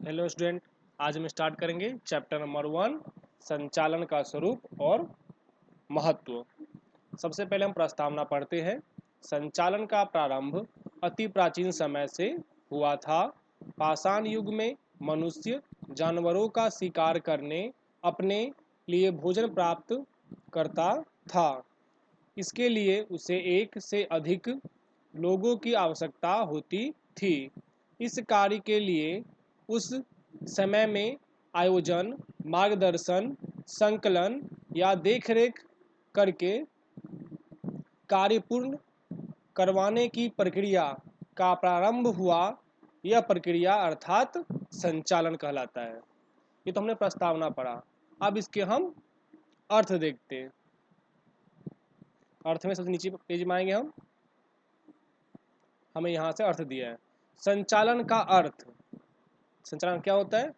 Hello student, आज हम start करेंगे चैप्टर नंबर 1 संचालन का स्वरूप और महत्व। सबसे पहले हम प्रस्तावना पढ़ते हैं। संचालन का प्रारंभ अति प्राचीन समय से हुआ था। पाषाण युग में मनुष्य जानवरों का शिकार करने अपने लिए भोजन प्राप्त करता था। इसके लिए उसे एक से अधिक लोगों की आवश्यकता होती थी। इस कार्य के लिए उस समय में आयोजन, मार्गदर्शन, संकलन या देखरेख करके कार्य पूर्ण करवाने की प्रक्रिया का प्रारंभ हुआ। यह प्रक्रिया अर्थात संचालन कहलाता है। ये तो हमने प्रस्तावना पढ़ा। अब इसके हम अर्थ देखते हैं। अर्थ में सबसे नीचे पेज में आएंगे हमें यहाँ से अर्थ दिया है। संचालन का अर्थ, संचालन क्या होता है?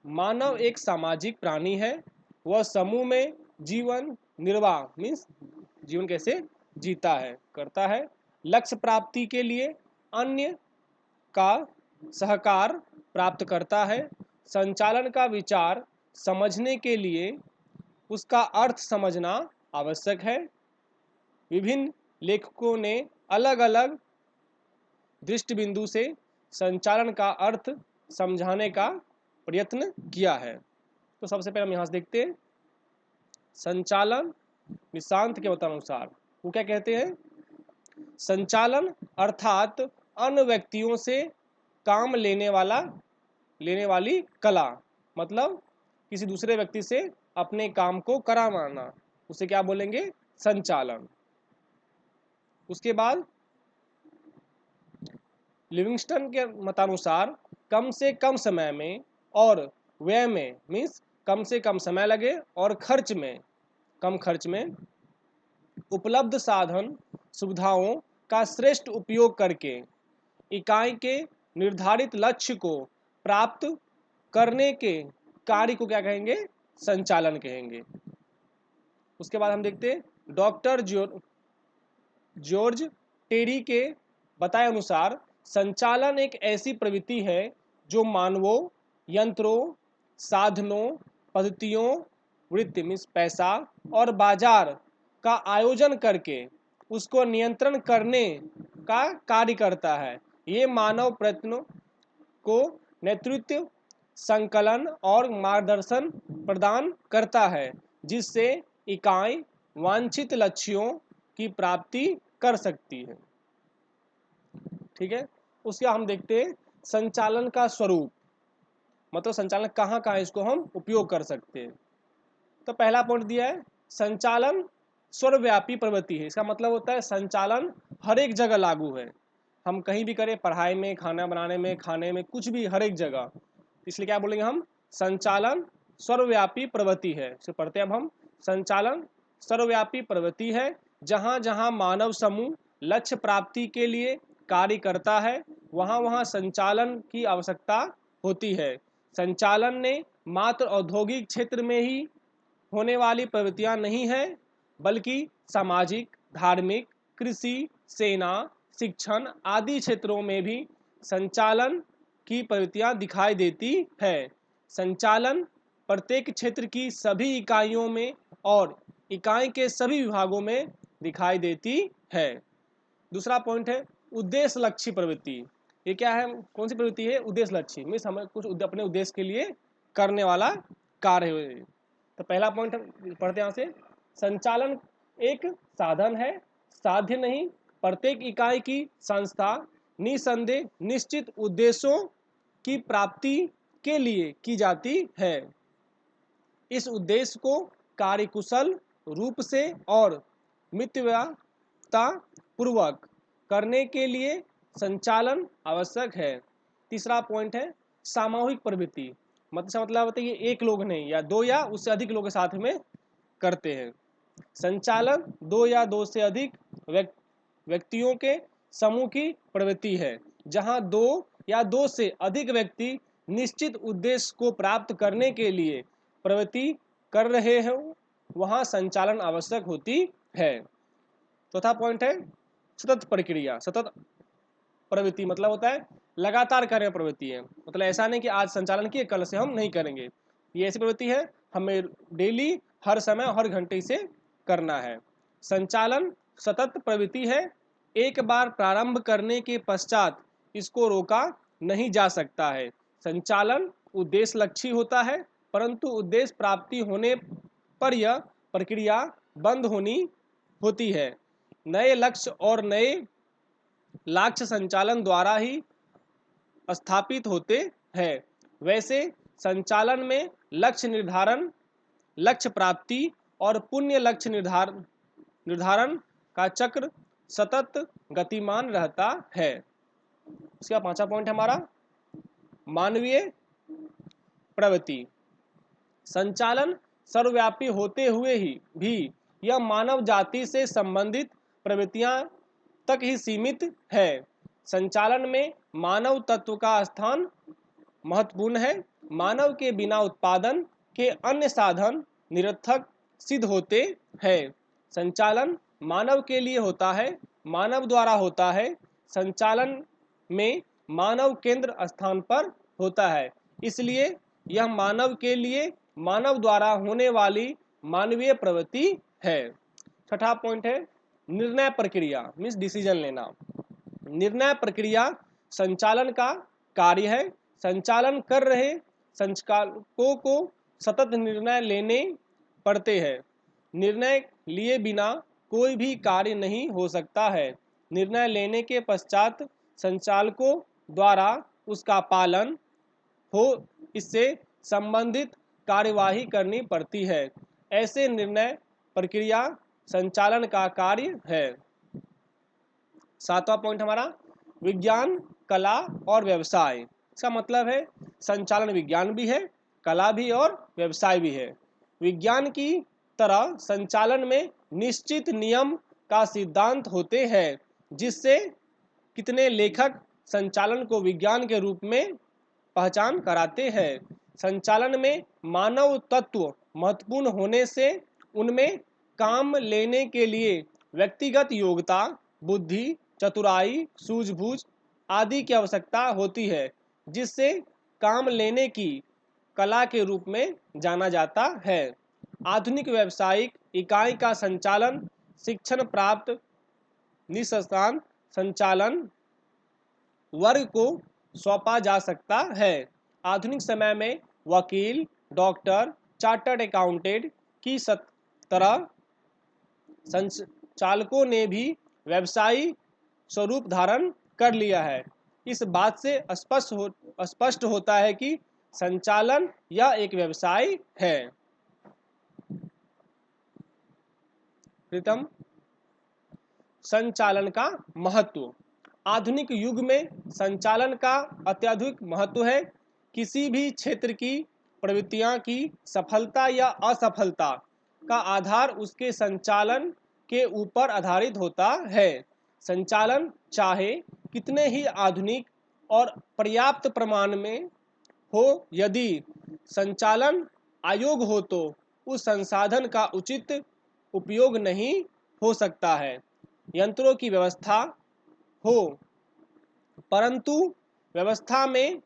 मानव एक सामाजिक प्राणी है। वह समूह में जीवन निर्वाह मीन्स जीवन कैसे जीता है, करता है। लक्ष्य प्राप्ति के लिए अन्य का सहकार प्राप्त करता है। संचालन का विचार समझने के लिए उसका अर्थ समझना आवश्यक है। विभिन्न लेखकों ने अलग अलग दृष्टिबिंदु से संचालन का अर्थ समझाने का प्रयत्न किया है। तो सबसे पहले हम यहाँ से देखते हैं। संचालन निशांत के मतानुसार वो क्या कहते हैं? संचालन अर्थात अन्य व्यक्तियों से काम लेने वाली कला, मतलब किसी दूसरे व्यक्ति से अपने काम को कराना, उसे क्या बोलेंगे? संचालन। उसके बाद लिविंगस्टन के मतानुसार कम से कम समय में और व्यय में मीन्स कम से कम समय लगे और कम खर्च में उपलब्ध साधन सुविधाओं का श्रेष्ठ उपयोग करके इकाई के निर्धारित लक्ष्य को प्राप्त करने के कार्य को क्या कहेंगे? संचालन कहेंगे। उसके बाद हम देखते हैं डॉक्टर जॉर्ज टेरी के बताए अनुसार संचालन एक ऐसी प्रवृत्ति है जो मानवों, यंत्रों, साधनों, पद्धतियों, वृत्ति मीन्स पैसा और बाजार का आयोजन करके उसको नियंत्रण करने का कार्य करता है। ये मानव प्रयत्नों को नेतृत्व, संकलन और मार्गदर्शन प्रदान करता है, जिससे इकाई वांछित लक्ष्यों की प्राप्ति कर सकती है। ठीक है। उसके हम देखते हैं संचालन का स्वरूप, मतलब संचालन कहाँ कहाँ इसको हम उपयोग कर सकते हैं। तो पहला पॉइंट दिया है, संचालन सर्वव्यापी प्रवृत्ति है। इसका मतलब होता है संचालन हर एक जगह लागू है। हम कहीं भी करें, पढ़ाई में, खाना बनाने में, खाने में, कुछ भी, हर एक जगह। इसलिए क्या बोलेंगे हम? संचालन सर्वव्यापी प्रवृत्ति है। इसे पढ़ते हैं अब हम। संचालन सर्वव्यापी प्रवृत्ति है जहाँ जहाँ मानव समूह लक्ष्य प्राप्ति के लिए कार्य करता है, वहाँ वहाँ संचालन की आवश्यकता होती है। संचालन ने मात्र औद्योगिक क्षेत्र में ही होने वाली प्रवृत्तियां नहीं है, बल्कि सामाजिक, धार्मिक, कृषि, सेना, शिक्षण आदि क्षेत्रों में भी संचालन की प्रवृत्तियां दिखाई देती है। संचालन प्रत्येक क्षेत्र की सभी इकाइयों में और इकाई के सभी विभागों में दिखाई देती है। दूसरा पॉइंट है उद्देश्य लक्ष्य प्रवृत्ति। ये क्या है? कौन सी प्रवृत्ति है? उद्देश्य लक्ष्य मीन्स हमें कुछ अपने उद्देश्य के लिए करने वाला कार्य है। तो पहला पॉइंट पढ़ते हैं यहाँ से। संचालन एक साधन है, साध्य नहीं। प्रत्येक इकाई की संस्था निसंदेह निश्चित उद्देश्यों की प्राप्ति के लिए की जाती है। इस उद्देश्य को कार्यकुशल रूप से और मितव्ययता पूर्वक करने के लिए संचालन आवश्यक है। तीसरा पॉइंट है सामूहिक प्रवृत्ति। मतलब होता है कि एक लोग नहीं, या दो या उससे अधिक लोग साथ में करते हैं। संचालन दो या दो से अधिक व्यक्तियों के समूह की प्रवृत्ति है। जहां दो या दो से अधिक व्यक्ति निश्चित उद्देश्य को प्राप्त करने के लिए प्रवृत्ति कर रहे हैं, वहां संचालन आवश्यक होती है। चौथा पॉइंट है सतत प्रक्रिया। सतत प्रवृत्ति मतलब होता है लगातार कार्य प्रवृत्ति है, मतलब ऐसा नहीं कि आज संचालन किए कल से हम नहीं करेंगे। ये ऐसी प्रवृत्ति है, हमें डेली हर समय हर घंटे से करना है। संचालन सतत प्रवृत्ति है, एक बार प्रारंभ करने के पश्चात इसको रोका नहीं जा सकता है। संचालन उद्देश्य लक्ष्य होता है, परंतु उद्देश्य प्राप्ति होने पर यह प्रक्रिया बंद होती है। नए लक्ष्य और नए लक्ष्य संचालन द्वारा ही स्थापित होते हैं। वैसे संचालन में लक्ष्य निर्धारण, लक्ष्य प्राप्ति और पुण्य लक्ष्य निर्धारण का चक्र सतत गतिमान रहता है। इसका 5वां पॉइंट हमारा मानवीय प्रवृत्ति। संचालन सर्वव्यापी होते हुए ही भी यह मानव जाति से संबंधित प्रवृत्तियां तक ही सीमित है। संचालन में मानव तत्व का स्थान महत्वपूर्ण है। मानव के बिना उत्पादन के अन्य साधन निरर्थक सिद्ध होते हैं। संचालन मानव के लिए होता है, मानव द्वारा होता है। संचालन में मानव केंद्र स्थान पर होता है, इसलिए यह मानव के लिए मानव द्वारा होने वाली मानवीय प्रवृत्ति है। 6वां पॉइंट है निर्णय प्रक्रिया मीन्स डिसीजन लेना। निर्णय प्रक्रिया संचालन का कार्य है। संचालन कर रहे संचालकों को सतत निर्णय लेने पड़ते हैं। निर्णय लिए बिना कोई भी कार्य नहीं हो सकता है। निर्णय लेने के पश्चात संचालकों द्वारा उसका पालन हो, इससे संबंधित कार्यवाही करनी पड़ती है। ऐसे निर्णय प्रक्रिया संचालन का कार्य है। 7वां पॉइंट हमारा विज्ञान, कला और व्यवसाय। इसका मतलब है संचालन विज्ञान भी है, कला भी और व्यवसाय भी है। विज्ञान की तरह संचालन में निश्चित नियम का सिद्धांत होते हैं, जिससे कितने लेखक संचालन को विज्ञान के रूप में पहचान कराते हैं। संचालन में मानव तत्व महत्वपूर्ण होने से उनमें काम लेने के लिए व्यक्तिगत योग्यता, बुद्धि, चतुराई, सूझबूझ आदि की आवश्यकता होती है, जिससे काम लेने की कला के रूप में जाना जाता है। आधुनिक व्यावसायिक इकाई का संचालन शिक्षण प्राप्त निःसंस्थान संचालन वर्ग को सौंपा जा सकता है। आधुनिक समय में वकील, डॉक्टर, चार्टर्ड अकाउंटेंट की तरह संचालकों ने भी व्यवसायी स्वरूप धारण कर लिया है। इस बात से स्पष्ट होता है कि संचालन यह एक व्यवसाय है। प्रथम संचालन का महत्व। आधुनिक युग में संचालन का अत्यधिक महत्व है। किसी भी क्षेत्र की प्रवृत्तियां की सफलता या असफलता का आधार उसके संचालन के ऊपर आधारित होता है। संचालन चाहे कितने ही आधुनिक और पर्याप्त प्रमाण में हो, यदि संचालन अयोग्य हो तो उस संसाधन का उचित उपयोग नहीं हो सकता है। यंत्रों की व्यवस्था हो, परंतु व्यवस्था में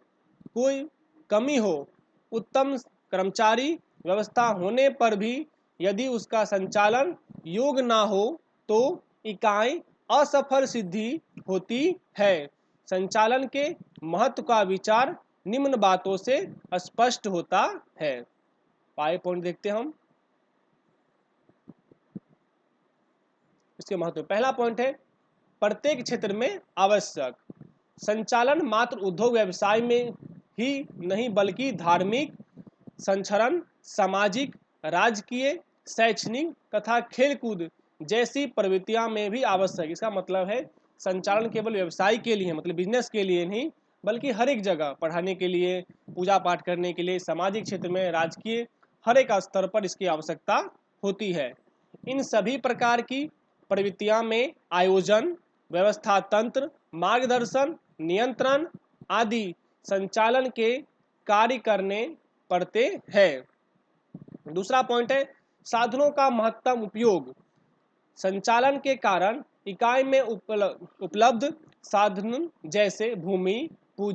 कोई कमी हो, उत्तम कर्मचारी व्यवस्था होने पर भी यदि उसका संचालन योग्य ना हो तो इकाई असफल सिद्धि होती है। संचालन के महत्व का विचार निम्न बातों से स्पष्ट होता है। 5 पॉइंट देखते हम इसके महत्व। पहला पॉइंट है प्रत्येक क्षेत्र में आवश्यक। संचालन मात्र उद्योग व्यवसाय में ही नहीं बल्कि धार्मिक, संचरण, सामाजिक, राजकीय, शैक्षणिक तथा खेलकूद जैसी प्रवृत्तियां में भी आवश्यक। इसका मतलब है संचालन केवल व्यवसाय के लिए, मतलब बिजनेस के लिए नहीं, बल्कि हर एक जगह पढ़ाने के लिए, पूजा पाठ करने के लिए, सामाजिक क्षेत्र में, राजकीय, हर एक स्तर पर इसकी आवश्यकता होती है। इन सभी प्रकार की प्रवृत्तियां में आयोजन, व्यवस्था तंत्र, मार्गदर्शन, नियंत्रण आदि संचालन के कार्य करने पड़ते हैं। दूसरा पॉइंट है साधनों का महत्तम उपयोग। संचालन के कारण इकाई में उपलब्ध साधन जैसे भूमि, पूंजी